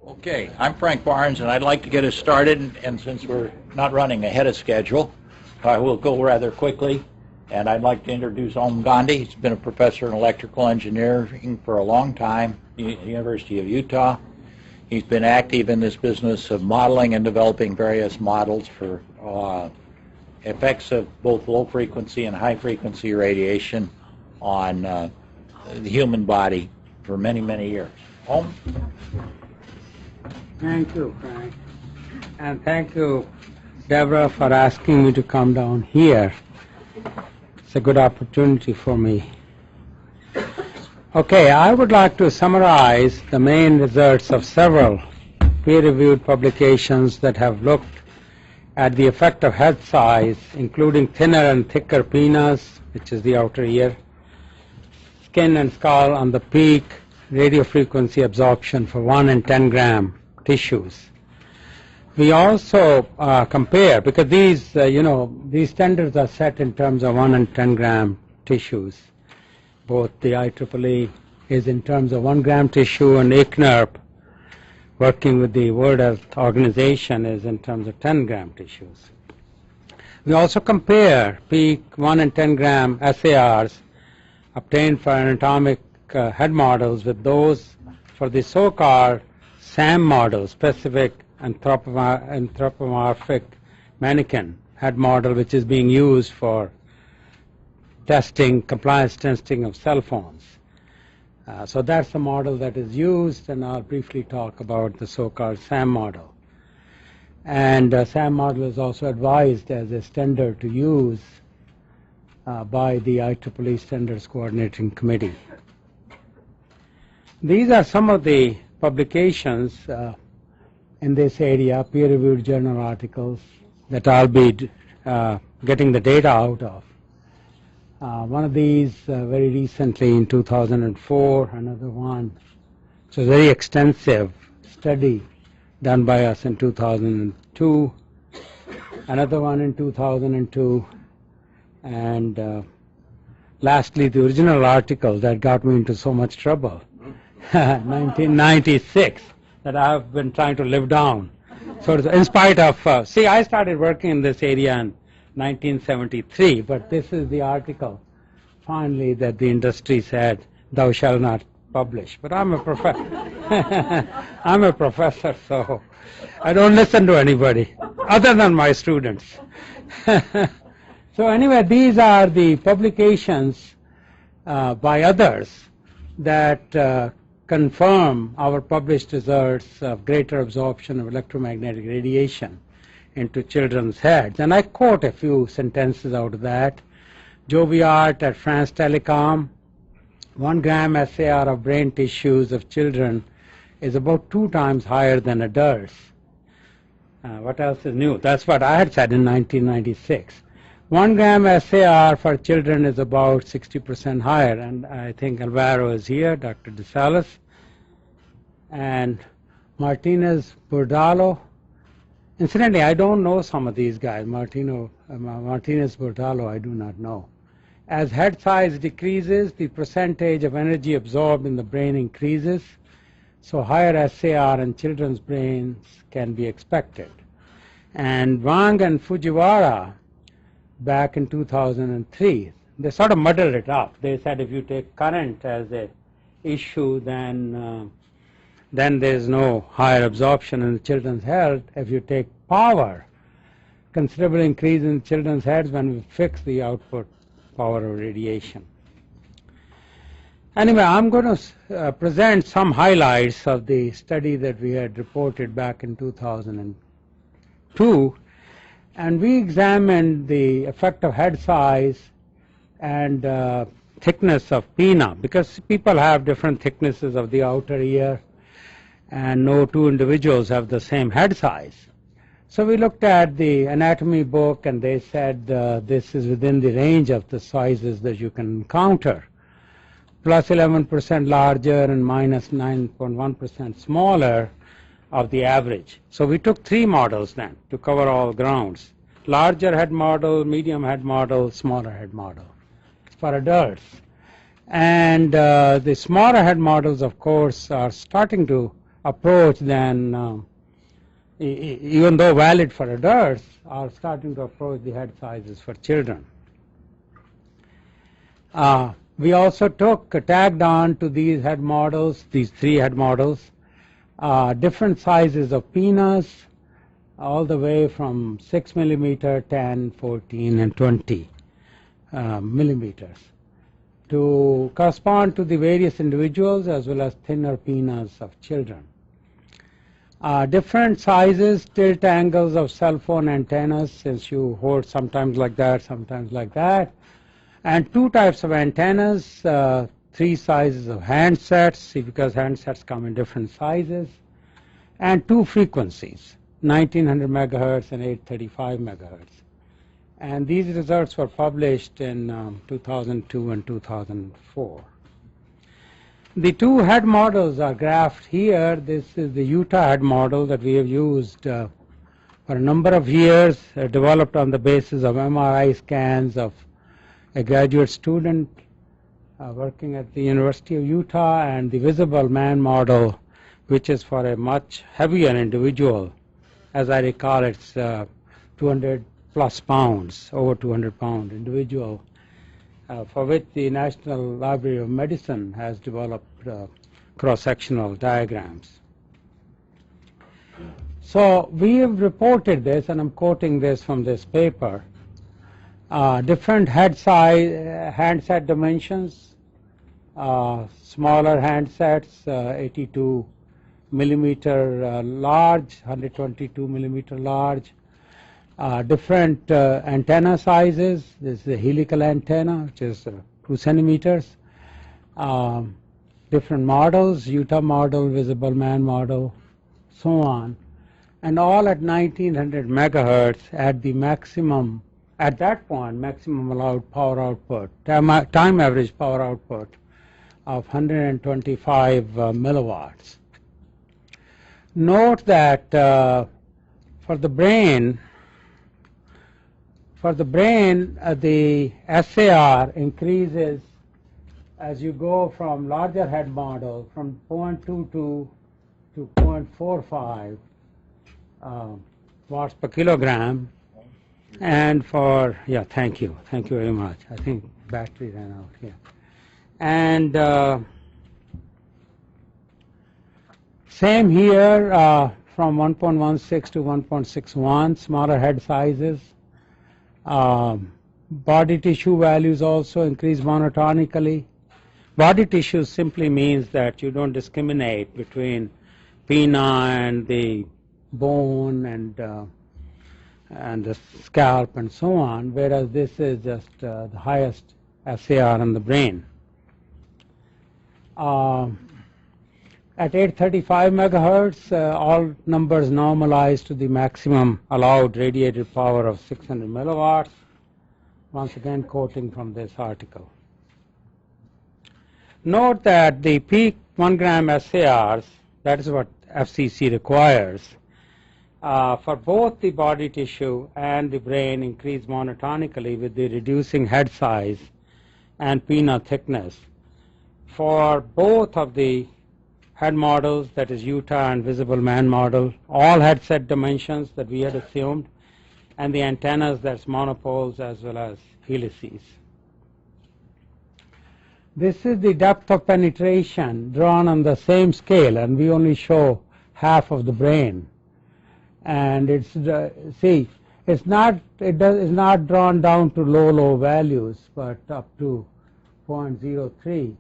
Okay, I'm Frank Barnes, and I'd like to get us started, and since we're not running ahead of schedule, I will go rather quickly, and I'd like to introduce Om Gandhi. He's been a professor in electrical engineering for a long time at the University of Utah. He's been active in this business of modeling and developing various models for effects of both low-frequency and high-frequency radiation on the human body for many, many years. Om? Thank you, Frank. And thank you, Deborah, for asking me to come down here. It's a good opportunity for me. Okay, I would like to summarize the main results of several peer-reviewed publications that have looked at the effect of head size, including thinner and thicker penis, which is the outer ear, skin and skull on the peak, radiofrequency absorption for 1 and 10 gram tissues. We also compare, because these, these standards are set in terms of 1 and 10 gram tissues. Both the IEEE is in terms of 1 gram tissue, and ICNIRP, working with the World Health Organization, is in terms of 10 gram tissues. We also compare peak 1 and 10 gram SARs obtained for anatomic head models with those for the so-called SAM model, specific anthropomorphic mannequin head model, which is being used for testing, compliance testing of cell phones. So that's the model that is used, and I'll briefly talk about the so-called SAM model. And SAM model is also advised as a standard to use by the IEEE Standards Coordinating Committee. These are some of the publications in this area, peer-reviewed journal articles, that I'll be getting the data out of. One of these very recently in 2004, another one. So very extensive study done by us in 2002, another one in 2002, and lastly the original article that got me into so much trouble, 1996, that I've been trying to live down. So in spite of, I started working in this area in 1973, but this is the article finally that the industry said, thou shalt not publish. But I'm a professor. I'm a professor, so I don't listen to anybody other than my students. So anyway, these are the publications by others that confirm our published results of greater absorption of electromagnetic radiation into children's heads. And I quote a few sentences out of that. Joviart at France Telecom, 1 gram SAR of brain tissues of children is about 2 times higher than adults. What else is new? That's what I had said in 1996. 1 gram SAR for children is about 60% higher, and I think Alvaro is here, Dr. DeSalis, and Martinez-Bordalo. Incidentally, I don't know some of these guys. Martinez-Bordalo, I do not know. As head size decreases, the percentage of energy absorbed in the brain increases, so higher SAR in children's brains can be expected. And Wang and Fujiwara, back in 2003, they sort of muddled it up. They said if you take current as a issue, then there's no higher absorption in the children's head. If you take power, considerable increase in children's heads when we fix the output power of radiation. Anyway, I'm going to present some highlights of the study that we had reported back in 2002. And we examined the effect of head size and thickness of pinna, because people have different thicknesses of the outer ear, and no two individuals have the same head size. So we looked at the anatomy book, and they said this is within the range of the sizes that you can encounter, plus 11% larger and minus 9.1% smaller of the average. So we took 3 models then to cover all grounds: larger head model, medium head model, smaller head model for adults. And the smaller head models, of course, are approach than, even though valid for adults, are starting to approach the head sizes for children. We also tagged on to these head models, these 3 head models, different sizes of peanuts, all the way from 6 millimeter, 10, 14, and 20 millimeters, to correspond to the various individuals as well as thinner peanuts of children. Different sizes, tilt angles of cell phone antennas, since you hold sometimes like that, sometimes like that, and 2 types of antennas, 3 sizes of handsets, see, because handsets come in different sizes, and 2 frequencies, 1900 megahertz and 835 megahertz. And these results were published in 2002 and 2004. The 2 head models are graphed here. This is the Utah head model that we have used for a number of years, developed on the basis of MRI scans of a graduate student working at the University of Utah, and the visible man model, which is for a much heavier individual. As I recall, it's 200 plus pounds, over 200-pound individual, for which the National Library of Medicine has developed cross-sectional diagrams. So we have reported this, and I'm quoting this from this paper, different head size, handset dimensions, smaller handsets, 82 millimeter large, 122 millimeter large, different antenna sizes. This is a helical antenna, which is 2 centimeters. Different models, Utah model, visible man model, so on. And all at 1900 megahertz at the maximum, at that point, maximum allowed power output, time average power output of 125 milliwatts. Note that for the brain, the SAR increases as you go from larger head model from 0.22 to 0.45 watts per kilogram. And for, yeah, thank you very much. I think battery ran out here. And same here, from 1.16 to 1.61, smaller head sizes. Body tissue values also increase monotonically. Body tissue simply means that you don't discriminate between pinna and the bone and the scalp and so on, whereas this is just the highest SAR in the brain. At 835 megahertz, all numbers normalized to the maximum allowed radiated power of 600 milliwatts. Once again, quoting from this article. Note that the peak 1 gram SARs, that is what FCC requires, for both the body tissue and the brain increase monotonically with the reducing head size and pinna thickness. For both of the head models, that is Utah and visible man model, all headset dimensions that we had assumed, and the antennas, that's monopoles as well as helices. This is the depth of penetration drawn on the same scale, and we only show half of the brain. And it's see, it's not drawn down to low values, but up to 0.03.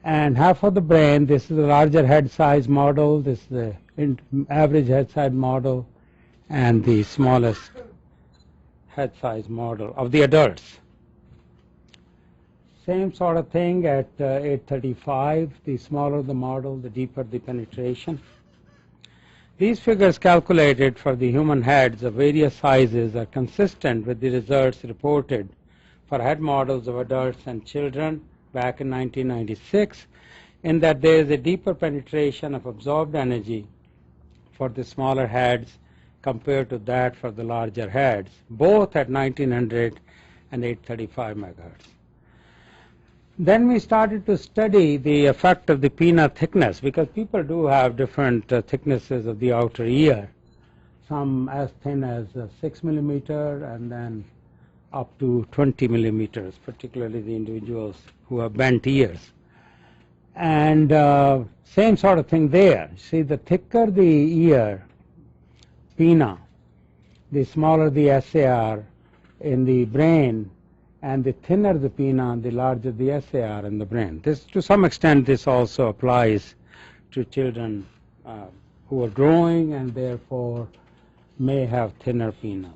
And half of the brain, this is the larger head size model, this is the average head size model, and the smallest head size model of the adults. Same sort of thing at 835. The smaller the model, the deeper the penetration. These figures calculated for the human heads of various sizes are consistent with the results reported for head models of adults and children back in 1996, in that there is a deeper penetration of absorbed energy for the smaller heads compared to that for the larger heads, both at 1900 and 835 megahertz. Then we started to study the effect of the pinna thickness, because people do have different thicknesses of the outer ear, some as thin as 6 millimeter and then up to 20 millimeters, particularly the individuals who have bent ears. And same sort of thing there. See, the thicker the ear pinna, the smaller the SAR in the brain, and the thinner the pinna, the larger the SAR in the brain. This, to some extent, this also applies to children who are growing and therefore may have thinner pinnas.